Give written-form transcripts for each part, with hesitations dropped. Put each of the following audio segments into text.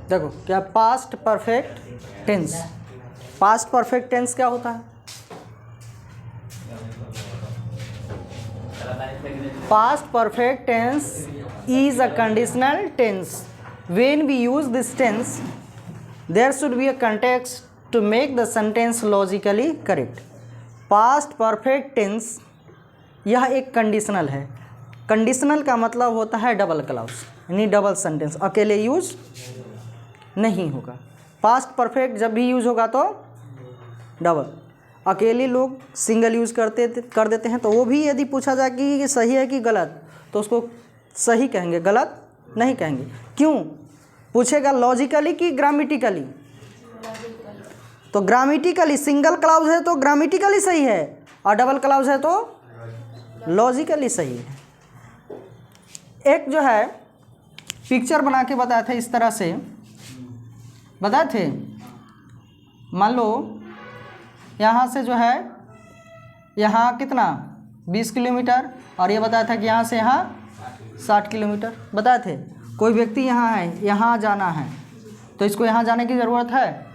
देखो क्या past perfect tense, past perfect tense क्या होता है? Past perfect tense is a conditional tense. When we use this tense, there should be a context to make the sentence logically correct. Past perfect tense यह एक conditional है। Conditional का मतलब होता है डबल क्लॉज, यानी डबल सेंटेंस, अकेले use नहीं होगा। पास्ट परफेक्ट जब भी यूज होगा तो डबल, अकेले लोग सिंगल यूज कर देते हैं। तो वो भी यदि पूछा जाए कि सही है कि गलत, तो उसको सही कहेंगे, गलत नहीं कहेंगे। क्यों पूछेगा? लॉजिकली कि ग्रामेटिकली? तो ग्रामेटिकली, सिंगल क्लाउज है तो ग्रामेटिकली सही है, और डबल क्लाउज है तो लॉजिकली सही है। एक जो है पिक्चर बना के बताया था, इस तरह से बताए थे। मान लो यहाँ से जो है, यहाँ कितना 20 किलोमीटर, और ये बताया था कि यहाँ से यहाँ 60 किलोमीटर बताए थे। कोई व्यक्ति यहाँ है, यहाँ जाना है, तो इसको यहाँ जाने की ज़रूरत है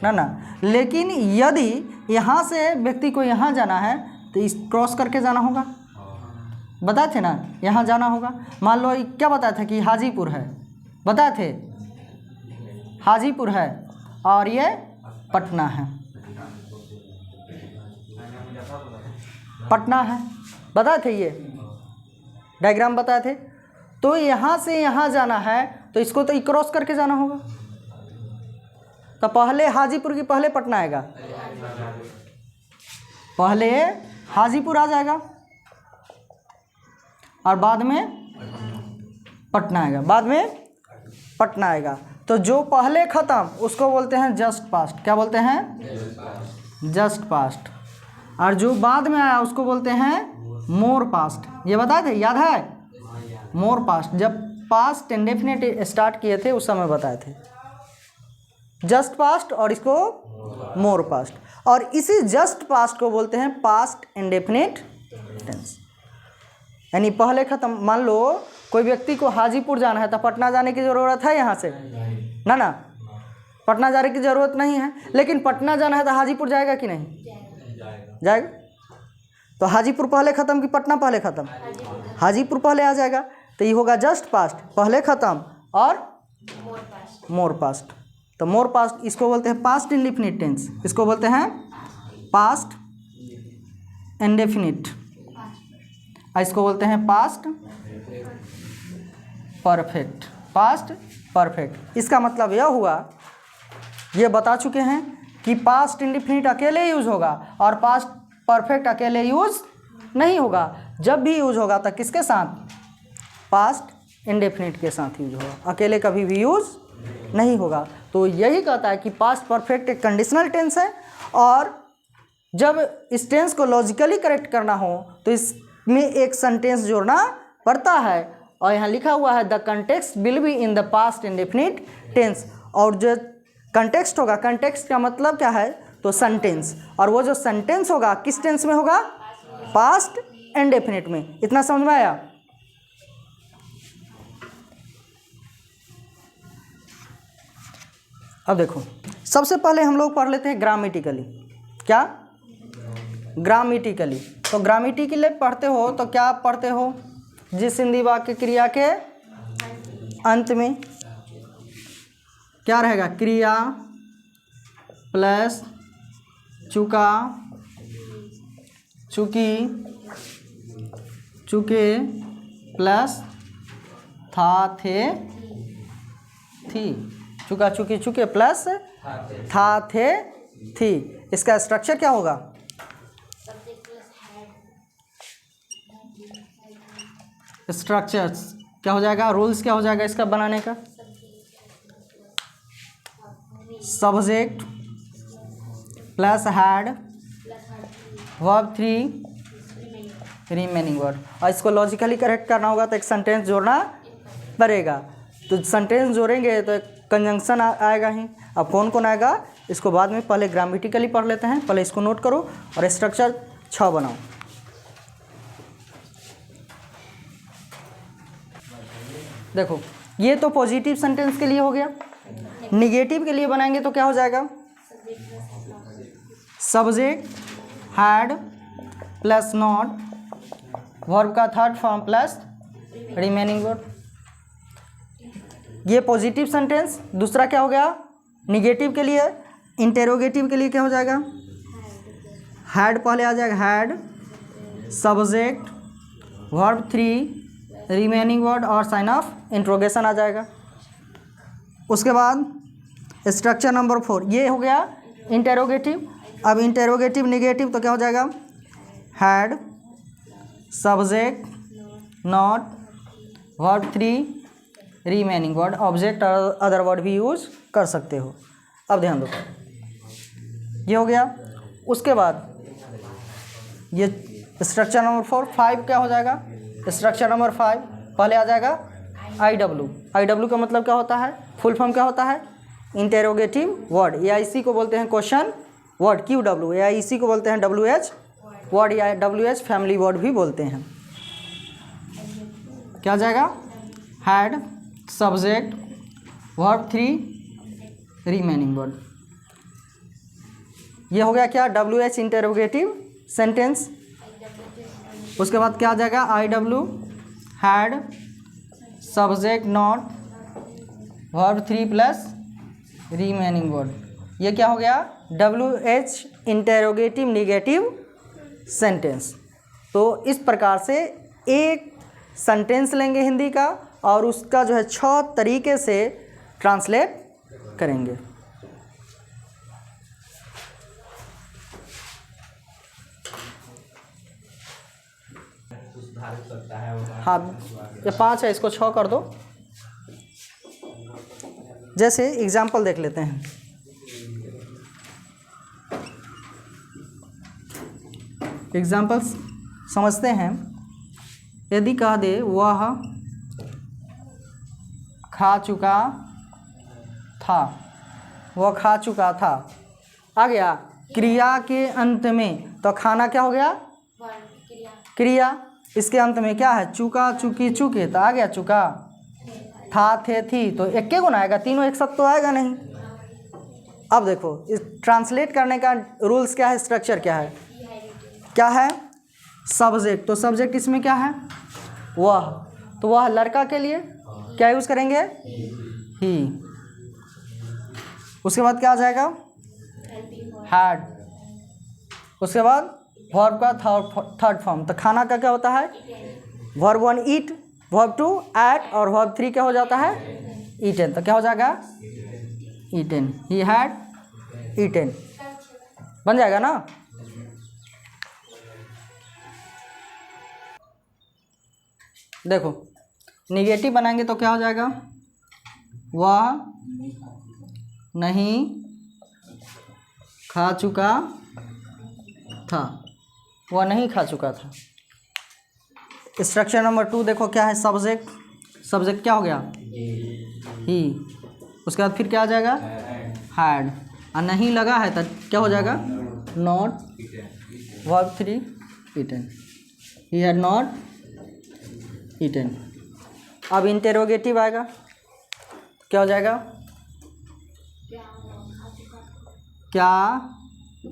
ना। लेकिन यदि यहाँ से व्यक्ति को यहाँ जाना है तो इस क्रॉस करके जाना होगा, बताए थे ना, यहाँ जाना होगा। मान लो क्या बताया था कि हाजीपुर है, बताए थे हाजीपुर है, और ये पटना है, पटना है, बताए थे, ये डायग्राम बताए थे। तो यहाँ से यहाँ जाना है तो इसको तो क्रॉस करके जाना होगा। तो पहले हाजीपुर की पहले पटना आएगा, पहले हाजीपुर आ जाएगा और बाद में पटना आएगा, बाद में पटना आएगा। तो जो पहले ख़त्म उसको बोलते हैं जस्ट पास्ट। क्या बोलते हैं? Just passed. और जो बाद में आया उसको बोलते हैं मोर पास्ट। ये बताए थे, याद है? मोर पास्ट। जब पास्ट इंडेफिनिट स्टार्ट किए थे उस समय बताए थे जस्ट पास्ट, और इसको मोर पास्ट। और इसी जस्ट पास्ट को बोलते हैं पास्ट इंडेफिनिट टेंस, यानी पहले ख़त्म। मान लो कोई व्यक्ति को हाजीपुर जाना है तो पटना जाने की ज़रूरत है यहाँ से ना, पटना जाने की ज़रूरत नहीं है। लेकिन पटना जाना है तो हाजीपुर जाएगा कि नहीं? जाएगा। तो हाजीपुर पहले ख़त्म कि पटना पहले ख़त्म? हाजीपुर पहले आ जाएगा, तो ये होगा जस्ट पास्ट, पहले ख़त्म, और मोर पास्ट। तो मोर पास्ट इसको बोलते हैं पास्ट इंडेफिनिट टेंस, इसको बोलते हैं पास्ट इंडेफिनिट, इसको बोलते हैं पास्ट परफेक्ट। पास्ट परफेक्ट इसका मतलब यह हुआ, ये बता चुके हैं कि पास्ट इंडेफिनिट अकेले यूज होगा और पास्ट परफेक्ट अकेले यूज नहीं होगा। जब भी यूज होगा तो किसके साथ? पास्ट इंडेफिनिट के साथ यूज होगा, अकेले कभी भी यूज नहीं होगा। तो यही कहता है कि पास्ट परफेक्ट एक कंडीशनल टेंस है, और जब इस टेंस को लॉजिकली करेक्ट करना हो तो इसमें एक सेंटेंस जोड़ना पड़ता है। और यहाँ लिखा हुआ है the context will be in the past indefinite tense. और जो कंटेक्स्ट होगा, कंटेक्स्ट का मतलब क्या है? तो सेंटेंस। और वो जो सेंटेंस होगा किस टेंस में होगा? पास्ट इंडेफिनिट में। इतना समझ में आया? अब देखो, सबसे पहले हम लोग पढ़ लेते हैं ग्रामेटिकली। क्या? ग्रामेटिकली। तो ग्रामेटिकली पढ़ते हो तो क्या पढ़ते हो? जिस हिंदी वाक्य क्रिया के अंत में क्या रहेगा? क्रिया प्लस चुका, चुकी, चुके प्लस था, थे, थी। चुका, चुकी, चुके प्लस था, थे, थी। इसका स्ट्रक्चर क्या होगा? स्ट्रक्चर्स क्या हो जाएगा? रूल्स क्या हो जाएगा इसका बनाने का? Subject plus had, verb 3, remaining word. और इसको लॉजिकली करेक्ट करना होगा तो एक सेंटेंस जोड़ना पड़ेगा। तो सेंटेंस जोड़ेंगे तो एक कंजंक्शन आएगा ही। अब कौन कौन आएगा इसको बाद में, पहले ग्रामेटिकली पढ़ लेते हैं। पहले इसको नोट करो और स्ट्रक्चर 6 बनाओ। देखो ये तो पॉजिटिव सेंटेंस के लिए हो गया। निगेटिव के लिए बनाएंगे तो क्या हो जाएगा, subject had plus not, verb का third form plus remaining verb. ये पॉजिटिव सेंटेंस। दूसरा क्या हो गया निगेटिव के लिए, इंटेरोगेटिव के लिए क्या हो जाएगा, हैड पहले आ जाएगा, had subject verb 3 remaining word और साइन ऑफ इंट्रोगेशन आ जाएगा। उसके बाद स्ट्रक्चर नंबर 4 ये हो गया इंटेरोगेटिव। अब इंटेरोगेटिव निगेटिव तो क्या हो जाएगा, had subject not verb 3 remaining word, object और अदर वर्ड भी यूज कर सकते हो। अब ध्यान दो ये हो गया। उसके बाद ये स्ट्रक्चर नंबर 4 5 क्या हो जाएगा, स्ट्रक्चर नंबर 5 पहले आ जाएगा IW। IW का मतलब क्या होता है, फुल फॉर्म क्या होता है, इंटेरोगेटिव वर्ड। AIC को बोलते हैं क्वेश्चन वर्ड QW, AIC को बोलते हैं WH वर्ड या WH फैमिली वर्ड भी बोलते हैं। क्या आ जाएगा, had subject verb 3 remaining word. ये हो गया क्या, WH इंटेरोगेटिव सेंटेंस। उसके बाद क्या आ जाएगा, IW had subject not verb 3 plus remaining word. ये क्या हो गया, WH इंटेरोगेटिव निगेटिव सेंटेंस। तो इस प्रकार से एक सेंटेंस लेंगे हिंदी का और उसका जो है 6 तरीके से ट्रांसलेट करेंगे। हाँ ये 5 है, इसको 6 कर दो। जैसे एग्जाम्पल देख लेते हैं। एग्जाम्पल्स समझते हैं। यदि कह दे वह खा चुका था, वह खा चुका था, आ गया क्रिया के अंत में, तो खाना क्या हो गया, क्रिया। इसके अंत में क्या है, चुका चुकी चुके, तो आ गया चुका। था थे थी, तो एक के गुना आएगा, तीनों एक साथ तो आएगा नहीं। अब देखो इस ट्रांसलेट करने का रूल्स क्या है, स्ट्रक्चर क्या है, क्या है सब्जेक्ट। तो सब्जेक्ट इसमें क्या है, वह, तो वह लड़का के लिए क्या यूज़ करेंगे, ही। उसके बाद क्या आ जाएगा, हैड। उसके बाद वर्ब का थर्ड फॉर्म, तो खाना का क्या होता है, वर्ब 1 ईट, वर्ब 2 एट और वर्ब 3 क्या हो जाता है, ईटन। तो क्या हो जाएगा, ईटन, ही हैड ईटन, बन जाएगा ना। देखो निगेटिव बनाएंगे तो क्या हो जाएगा, वह नहीं खा चुका था, वह नहीं खा चुका था। स्ट्रक्चर नंबर 2 देखो क्या है, सब्जेक्ट, सब्जेक्ट क्या हो गया, ही। उसके बाद फिर क्या आ जाएगा, हैड, और नहीं लगा है तो क्या हो जाएगा, not verb 3 eaten, he had not eaten. अब इंटेरोगेटिव आएगा, क्या हो जाएगा, क्या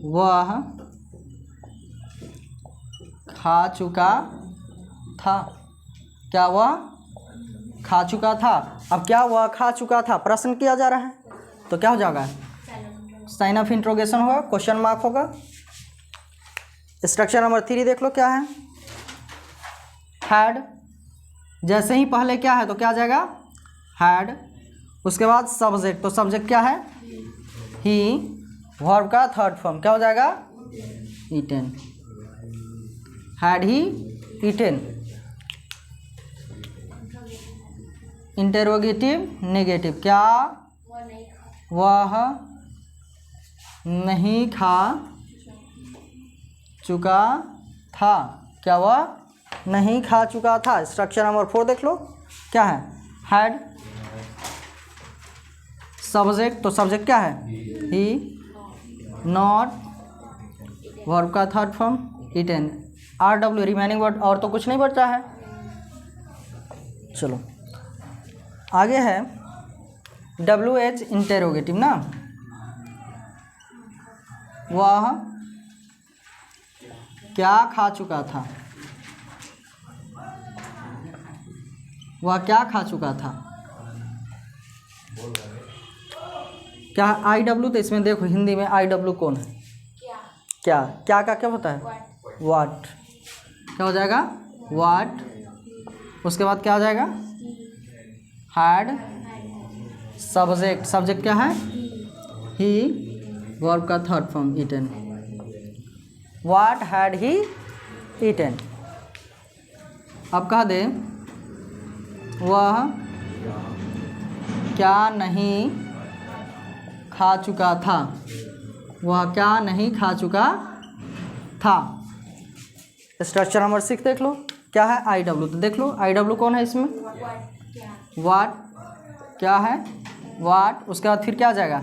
वह खा चुका था, क्या वह खा चुका था। अब क्या वह खा चुका था, प्रश्न किया जा रहा है, तो क्या हो जाएगा, साइन ऑफ इंट्रोगेशन होगा, क्वेश्चन मार्क होगा। स्ट्रक्चर नंबर 3 देख लो क्या है, हैड, जैसे ही पहले क्या है तो क्या आ जाएगा, हैड। उसके बाद सब्जेक्ट, तो सब्जेक्ट क्या है, ही, वर्ब का थर्ड फॉर्म क्या हो जाएगा, eaten, had he eaten. Interrogative negative, क्या वह नहीं खा चुका था, क्या वह नहीं खा चुका था। स्ट्रक्चर नंबर 4 देख लो क्या है, हैड सब्जेक्ट, तो सब्जेक्ट क्या है, ही, नॉट वर्ब का third form eaten, RW remaining word, और तो कुछ नहीं बचा है। चलो आगे है WH इंटेरोगेटिव ना, वह क्या खा चुका था, वह क्या खा चुका था। क्या IW, तो इसमें देखो हिंदी में IW कौन है, क्या, क्या का क्या होता है, वाट, क्या हो जाएगा वाट, उसके बाद क्या हो जाएगा हैड, सब्जेक्ट, सब्जेक्ट क्या है ही, वर्ब का third form eaten, what had he eaten. अब कह दे वह क्या नहीं खा चुका था, वह क्या नहीं खा चुका था। स्ट्रक्चर नंबर 6 देख लो, क्या है IW, तो देख लो IW कौन है इसमें, व्हाट, क्या है व्हाट, उसके बाद फिर क्या आ जाएगा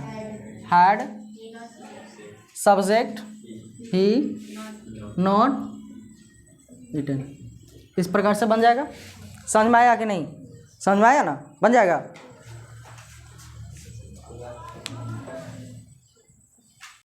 had, subject he, not eaten. इस प्रकार से बन जाएगा। समझ में आया कि नहीं, समझ में आया ना, बन जाएगा।